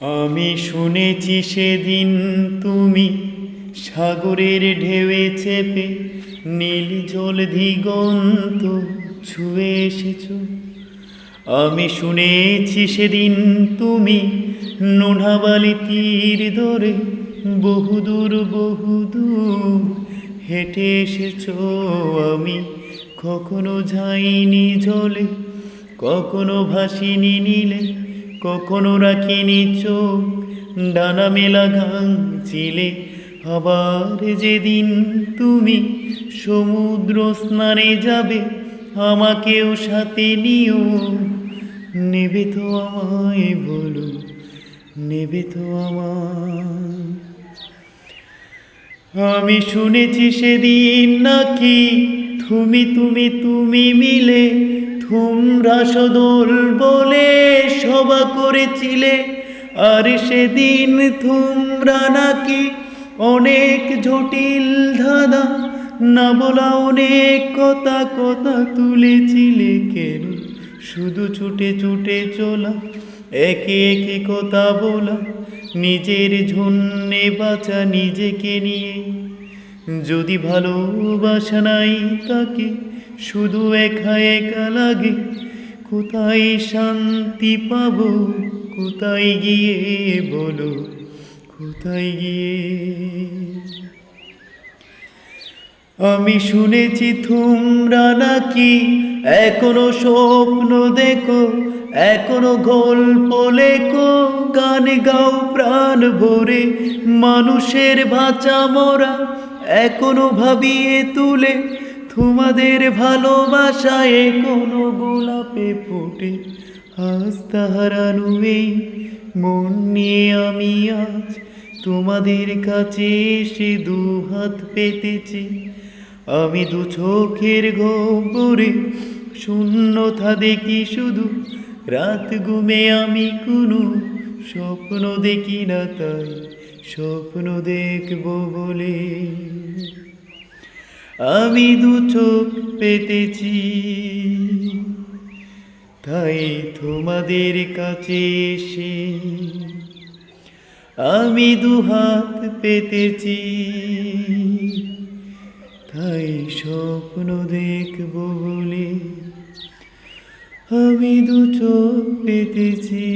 আমি শুনেছি সেদিন তুমি সাগরের ঢেউয়ে চেপে নীল জল দিগন্ত ছুঁয়ে এসেছো। আমি শুনেছি সেদিন তুমি নোনাবালি তীর ধরে বহুদূর বহুদূর হেঁটে এসেছো। আমি কখনো যাইনি জলে, কখনো ভাসিনি নীলে, কখনো রাখিনি চোখ ডানা মেলা ঘাম চিলে। আবার যেদিন তুমি সমুদ্র স্নানে যাবে, আমাকেও সাথে নিও। নেবে তো আমায় বলো, নেবে তো আমায়? আমি শুনেছি সেদিন নাকি তুমি মিলে তোমরা সদল বলে সভা করেছিলে। আর সেদিন তোমরা নাকি অনেক জটিল ধাঁধা না বলা অনেক কথা কথা তুলেছিলে। কেন শুধু ছুটে ছুটে চলা, একে একে কথা বলা, নিজের জন্যে বাঁচা নিজেকে নিয়ে? যদি ভালোবাসা নাই তাকে শুধু একা একা লাগে, কোথায় শান্তি পাবো, কোথায় গিয়ে বলো, কোথায় গিয়ে? আমি শুনেছি তোমরা নাকি এখনো স্বপ্ন দেখো, এখনো গল্প লেখো, গান গাও প্রাণ ভরে, মানুষের ভাষা মোরা এখনো ভাবিয়ে তুলে। তোমাদের ভালোবাসায় কোনো গোলাপে ফোটে আজ তাহারানো এই মন নিয়ে আমি আজ তোমাদের কাছে এসে দুহাত পেতেছি। আমি দু চোখের গহ্বরে শূন্যতা দেখি শুধু, রাত ঘুমে আমি কোনো স্বপ্ন দেখি না, তাই স্বপ্ন দেখব বলে আমি দু চোখ পেতেছি। তাই তোমাদের কাছে এসে আমি দুহাত পেতেছি, তাই স্বপ্ন দেখব বলে আমি দু চোখ পেতেছি।